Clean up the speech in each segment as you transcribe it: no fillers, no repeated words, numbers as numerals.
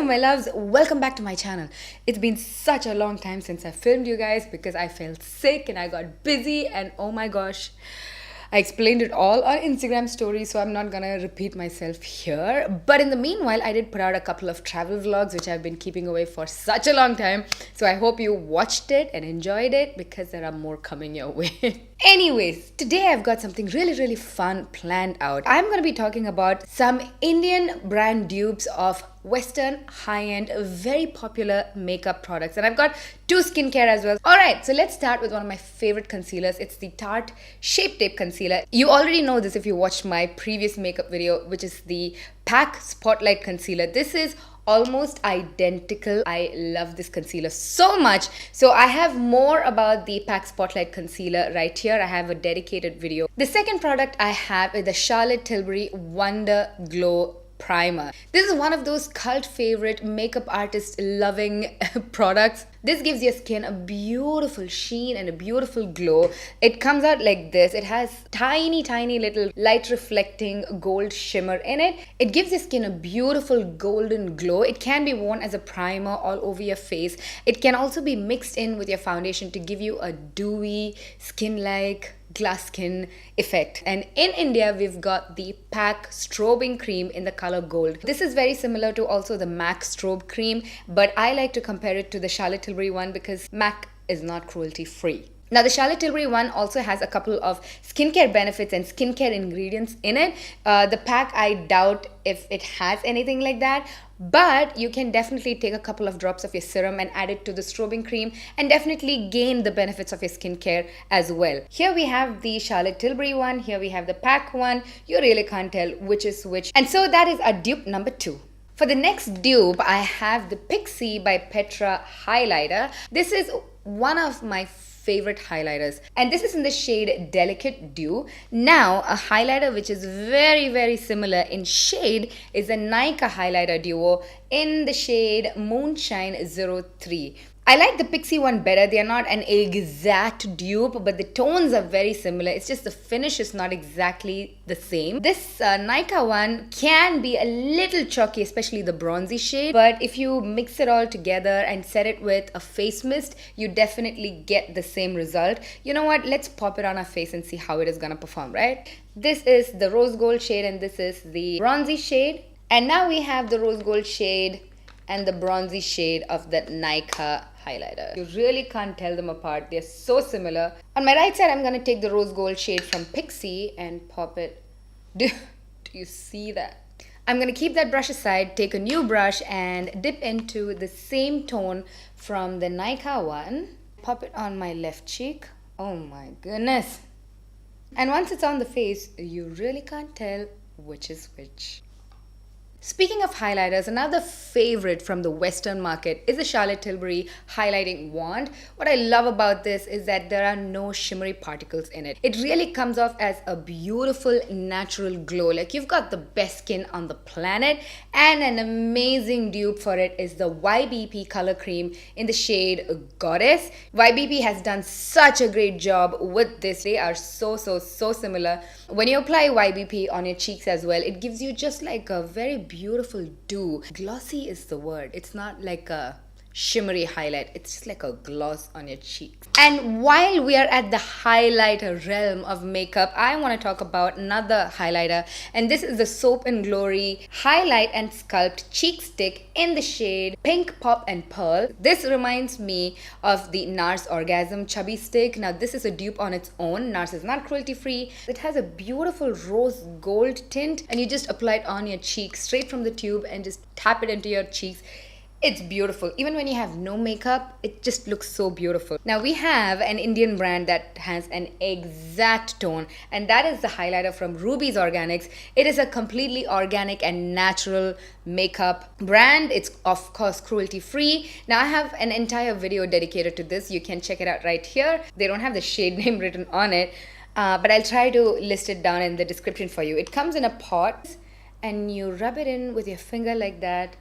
my loves, welcome back to my channel. It's been such a long time since I filmed you guys because I felt sick and I got busy, and oh my gosh, I explained it all on Instagram stories, so I'm not gonna repeat myself here. But in the meanwhile, I did put out a couple of travel vlogs which I've been keeping away for such a long time. So I hope you watched it and enjoyed it because there are more coming your way. Anyways, today I've got something really fun planned out. I'm gonna be talking about some Indian brand dupes of Western high-end, very popular makeup products, and I've got two skincare as well. Alright, so let's start with one of my favorite concealers. It's the Tarte Shape Tape Concealer. You already know this if you watched my previous makeup video, which is the PAC Spotlight Concealer. This is almost identical. I love this concealer so much. So I have more about the PAC Spotlight Concealer right here. I have a dedicated video. The second product I have is the Charlotte Tilbury Wonder Glow Primer. This is one of those cult favorite makeup artist loving products. This gives your skin a beautiful sheen and a beautiful glow. It comes out like this. It has tiny little light reflecting gold shimmer in it. It gives your skin a beautiful golden glow. It can be worn as a primer all over your face. It can also be mixed in with your foundation to give you a dewy, skin-like glass skin effect. And in India, we've got the PAC Strobing Cream in the color gold. This is very similar to also the MAC Strobe Cream, but I like to compare it to the Charlotte Tilbury one because MAC is not cruelty free. Now, the Charlotte Tilbury one also has a couple of skincare benefits and skincare ingredients in it. The PAC, I doubt if it has anything like that, but you can definitely take a couple of drops of your serum and add it to the strobing cream and definitely gain the benefits of your skincare as well. Here we have the Charlotte Tilbury one, here we have the PAC one. You really can't tell which is which. And so that is our dupe number 2. For the next dupe, I have the Pixi by Petra highlighter. This is one of my favorite highlighters, and this is in the shade Delicate Dew. Now, a highlighter which is very similar in shade is the Nykaa highlighter duo in the shade Moonshine 03. I like the Pixi one better. They are not an exact dupe, but the tones are very similar. It's just the finish is not exactly the same. This Nykaa one can be a little chalky, especially the bronzy shade, but if you mix it all together and set it with a face mist, you definitely get the same result. You know what? Let's pop it on our face and see how it is gonna perform, right? This is the rose gold shade and this is the bronzy shade. And now we have the rose gold shade and the bronzy shade of the Nykaa highlighter. You really can't tell them apart. They're so similar. On my right side, I'm going to take the rose gold shade from Pixi and pop it. Do you see that? I'm going to keep that brush aside, take a new brush and dip into the same tone from the Nykaa one. Pop it on my left cheek. Oh my goodness. And once it's on the face, you really can't tell which is which. Speaking of highlighters, another favorite from the Western market is the Charlotte Tilbury Highlighting Wand. What I love about this is that there are no shimmery particles in it. It really comes off as a beautiful natural glow. Like you've got the best skin on the planet, and an amazing dupe for it is the YBP color cream in the shade Goddess. YBP has done such a great job with this. They are so similar. When you apply YBP on your cheeks as well, it gives you just like a very beautiful dew. Glossy is the word. It's not like a shimmery highlight. It's just like a gloss on your cheeks. And while we are at the highlighter realm of makeup, I want to talk about another highlighter, and this is the Soap and Glory Highlight and Sculpt Cheek Stick in the shade Pink Pop and Pearl. This reminds me of the NARS Orgasm Chubby Stick. Now this is a dupe on its own. NARS is not cruelty free. It has a beautiful rose gold tint, and you just apply it on your cheeks straight from the tube and just tap it into your cheeks. It's beautiful. Even when you have no makeup, it just looks so beautiful. Now we have an Indian brand that has an exact tone, and that is the highlighter from Ruby's Organics. It is a completely organic and natural makeup brand. It's of course cruelty free. Now I have an entire video dedicated to this. You can check it out right here. They don't have the shade name written on it, but I'll try to list it down in the description for you. It comes in a pot and you rub it in with your finger like that.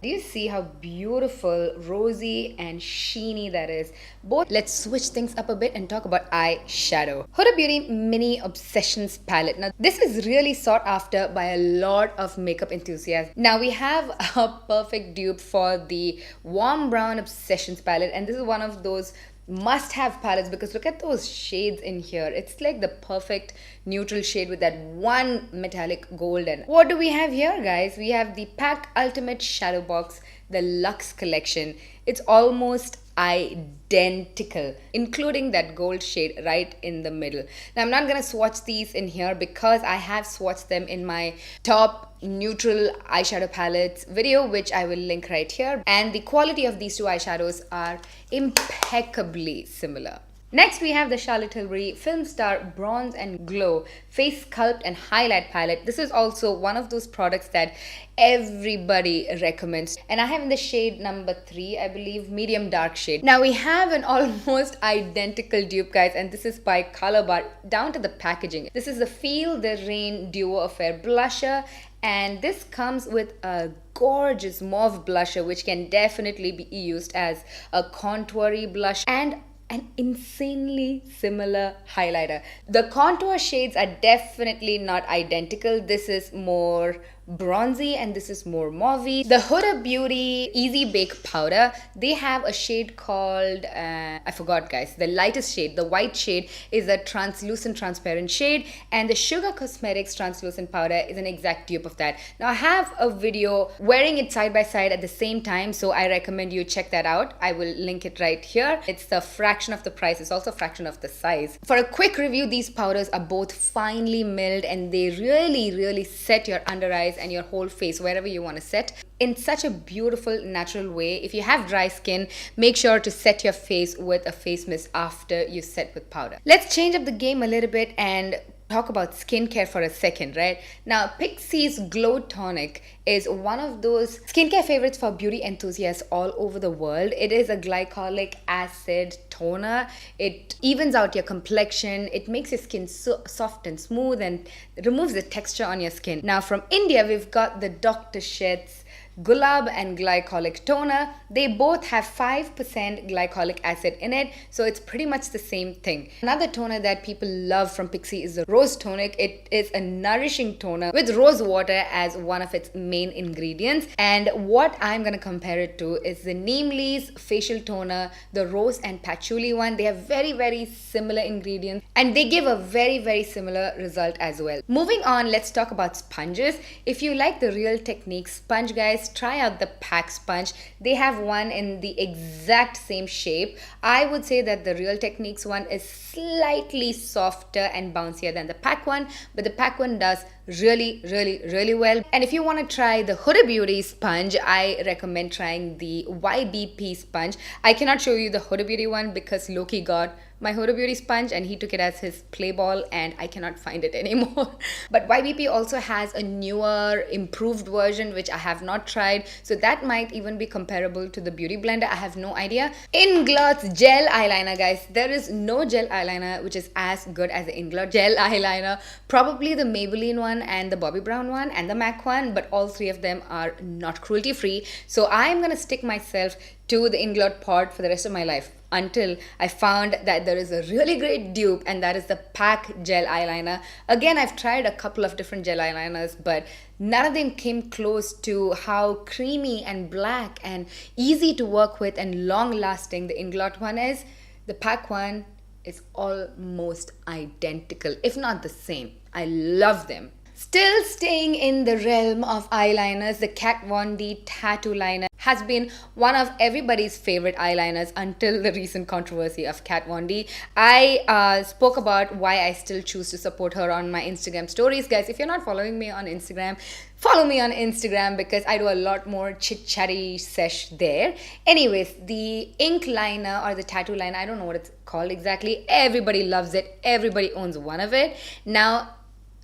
Do you see how beautiful, rosy, and sheeny that is? Both. Let's switch things up a bit and talk about eyeshadow. Huda Beauty Mini Obsessions palette. Now, this is really sought after by a lot of makeup enthusiasts. Now, we have a perfect dupe for the Warm Brown Obsessions palette, and this is one of those must have palettes because look at those shades in here. It's like the perfect neutral shade with that one metallic gold. And what do we have here, guys? We have the PAC Ultimate Shadow Box, the Luxe Collection. It's almost identical, including that gold shade right in the middle. Now, I'm not gonna swatch these in here because I have swatched them in my top neutral eyeshadow palettes video, which I will link right here. And the quality of these two eyeshadows are impeccably similar. Next, we have the Charlotte Tilbury Film Star Bronze and Glow Face Sculpt and Highlight Palette. This is also one of those products that everybody recommends. And I have in the shade number 3, I believe, medium dark shade. Now, we have an almost identical dupe, guys, and this is by Color Bar, down to the packaging. This is the Feel the Rain Duo Affair Blusher. And this comes with a gorgeous mauve blusher, which can definitely be used as a contoury blush, and an insanely similar highlighter. The contour shades are definitely not identical. This is more bronzy and this is more mauvey. The Huda Beauty Easy Bake Powder, they have a shade called, I forgot, guys, the lightest shade, the white shade, is a translucent transparent shade, and the Sugar Cosmetics translucent powder is an exact dupe of that. Now, I have a video wearing it side by side at the same time, so I recommend you check that out. I will link it right here. It's the fraction of the price. It's also a fraction of the size. For a quick review, these powders are both finely milled and they really set your under eyes and your whole face, wherever you want to set, in such a beautiful natural way. If you have dry skin, make sure to set your face with a face mist after you set with powder. Let's change up the game a little bit and talk about skincare for a second, right? Now, Pixie's Glow Tonic is one of those skincare favorites for beauty enthusiasts all over the world. It is a glycolic acid toner. It evens out your complexion. It makes your skin so soft and smooth and removes the texture on your skin. Now, from India, we've got the Dr. Sheth's Gulab and Glycolic Toner. They both have 5% glycolic acid in it, so it's pretty much the same thing. Another toner that people love from Pixie is the Rose Tonic. It is a nourishing toner with rose water as one of its main ingredients. And what I'm gonna compare it to is the Neemly's facial toner, the rose and patchouli one. They have very similar ingredients and they give a very similar result as well. Moving on, let's talk about sponges. If you like the Real Technique sponge, guys, try out the PAC sponge. They have one in the exact same shape. I would say that the Real Techniques one is slightly softer and bouncier than the PAC one, but the PAC one does really well. And if you want to try the Huda Beauty sponge, I recommend trying the YBP sponge. I cannot show you the Huda Beauty one because Loki got my Huda Beauty sponge and he took it as his play ball and I cannot find it anymore. But YBP also has a newer, improved version which I have not tried, so that might even be comparable to the Beauty Blender. I have no idea. Inglot's gel eyeliner, guys. There is no gel eyeliner which is as good as the Inglot gel eyeliner. Probably the Maybelline one and the Bobbi Brown one and the MAC one, but all three of them are not cruelty free. So I'm gonna stick myself to the Inglot pod for the rest of my life until I found that there is a really great dupe, and that is the PAC gel eyeliner. Again, I've tried a couple of different gel eyeliners, but none of them came close to how creamy and black and easy to work with and long lasting the Inglot one is. The PAC one is almost identical, if not the same. I love them. Still staying in the realm of eyeliners, the Kat Von D Tattoo Liner has been one of everybody's favorite eyeliners until the recent controversy of Kat Von D. I spoke about why I still choose to support her on my Instagram stories. Guys, if you're not following me on Instagram, follow me on Instagram because I do a lot more chit-chatty sesh there. Anyways, the ink liner or the tattoo liner, I don't know what it's called exactly. Everybody loves it. Everybody owns one of it. Now,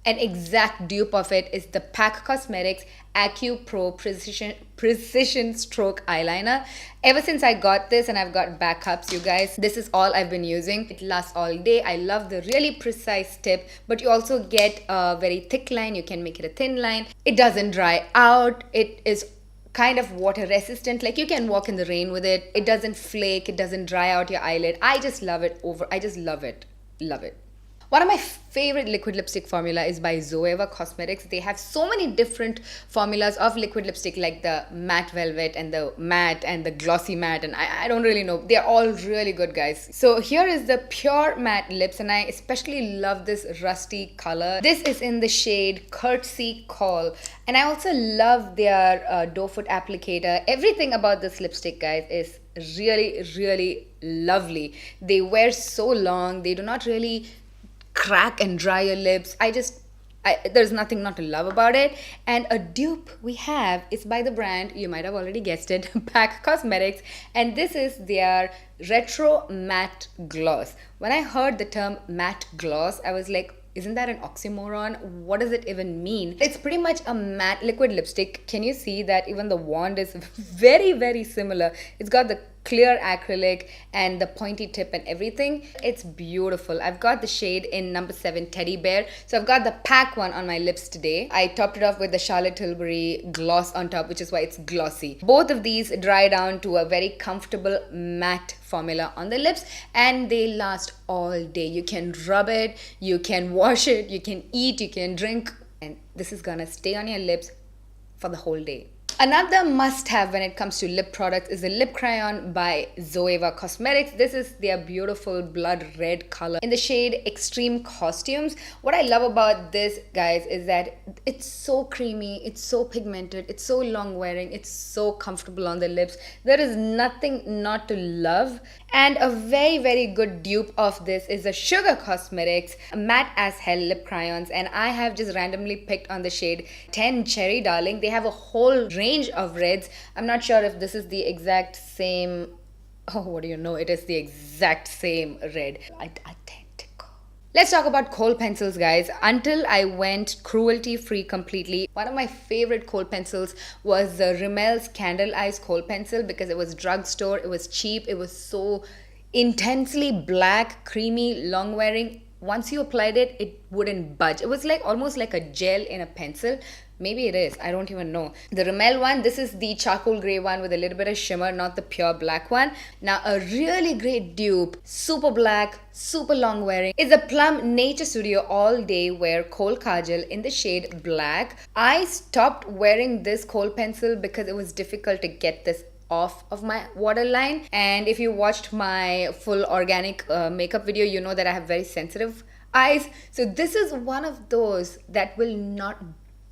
an exact dupe of it is the PAC Cosmetics Acu Pro Precision Stroke Eyeliner. Ever since I got this, and I've got backups, you guys, this is all I've been using. It lasts all day. I love the really precise tip, but you also get a very thick line. You can make it a thin line. It doesn't dry out. It is kind of water resistant. Like you can walk in the rain with it. It doesn't flake, it doesn't dry out your eyelid. I just love it I just love it. Love it. One of my favorite liquid lipstick formula is by Zoeva Cosmetics. They have so many different formulas of liquid lipstick, like the matte velvet and the matte and the glossy matte, and I don't really know. They're all really good, guys. So here is the pure matte lips, and I especially love this rusty color. This is in the shade Courtesy Call, and I also love their doe foot applicator. Everything about this lipstick, guys, is really lovely. They wear so long. They do not really crack and dry your lips. There's nothing not to love about it. And a dupe we have is by the brand, you might have already guessed it, PAC Cosmetics, and this is their retro matte gloss. When I heard the term matte gloss, I was like, isn't that an oxymoron? What does it even mean? It's pretty much a matte liquid lipstick. Can you see that even the wand is very similar? It's got the clear acrylic and the pointy tip and everything. It's beautiful. I've got the shade in number 7 Teddy Bear. So I've got the PAC one on my lips today. I topped it off with the Charlotte Tilbury gloss on top, which is why it's glossy. Both of these dry down to a very comfortable matte formula on the lips, and they last all day. You can rub it, you can wash it, you can eat, you can drink, and this is gonna stay on your lips for the whole day. Another must-have when it comes to lip products is the lip crayon by Zoeva Cosmetics. This is their beautiful blood red color in the shade Extreme Costumes. What I love about this, guys, is that it's so creamy, it's so pigmented, it's so long wearing, it's so comfortable on the lips. There is nothing not to love. And a very good dupe of this is the Sugar Cosmetics Matte as Hell lip crayons, and I have just randomly picked on the shade 10 Cherry Darling. They have a whole range of reds. I'm not sure if this is the exact same. Oh, what do you know? It is the exact same red. Identical. Let's talk about kohl pencils, guys. Until I went cruelty free completely, one of my favorite kohl pencils was the Rimmel's Candle Eyes kohl pencil, because it was drugstore, it was cheap, it was so intensely black, creamy, long wearing. Once you applied it, it wouldn't budge. It was like almost like a gel in a pencil. Maybe it is, I don't even know. The Rimmel one, this is the charcoal gray one with a little bit of shimmer, not the pure black one. Now a really great dupe, super black, super long wearing, is a Plum Nature Studio All Day Wear Kohl Kajal in the shade Black. I stopped wearing this kohl pencil because it was difficult to get this off of my waterline, and if you watched my full organic makeup video, you know that I have very sensitive eyes. So this is one of those that will not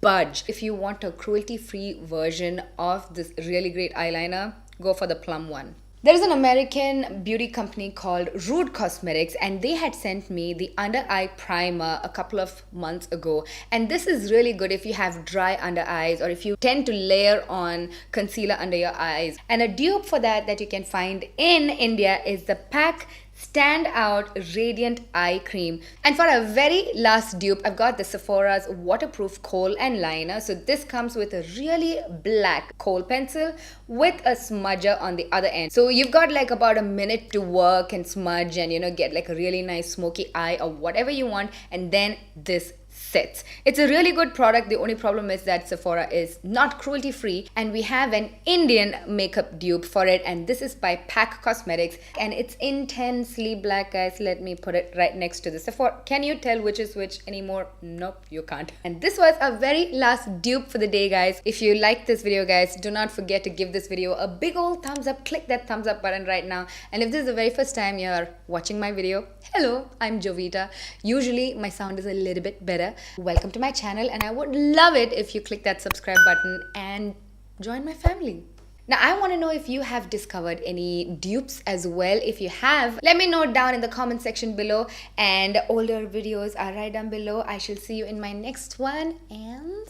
budge. If you want a cruelty-free version of this really great eyeliner, go for the Plum one. There is an American beauty company called Rude Cosmetics, and they had sent me the under eye primer a couple of months ago, and this is really good if you have dry under eyes or if you tend to layer on concealer under your eyes. And a dupe for that you can find in India is the PAC Stand Out Radiant Eye Cream. And for a very last dupe, I've got the Sephora's waterproof kohl and liner. So this comes with a really black kohl pencil with a smudger on the other end. So you've got like about a minute to work and smudge and, you know, get like a really nice smoky eye or whatever you want, and then this sets. It's a really good product. The only problem is that Sephora is not cruelty free, and we have an Indian makeup dupe for it, and this is by PAC Cosmetics, and it's intensely black, guys. Let me put it right next to the Sephora. Can you tell which is which anymore? Nope, you can't. And this was a very last dupe for the day, guys. If you like this video, guys, do not forget to give this video a big old thumbs up. Click that thumbs up button right now. And if this is the very first time you're watching my video, hello, I'm Jovita. Usually my sound is a little bit better. Welcome to my channel, and I would love it if you click that subscribe button and join my family. Now, I want to know if you have discovered any dupes as well. If you have, let me know down in the comment section below, and older videos are right down below. I shall see you in my next one, and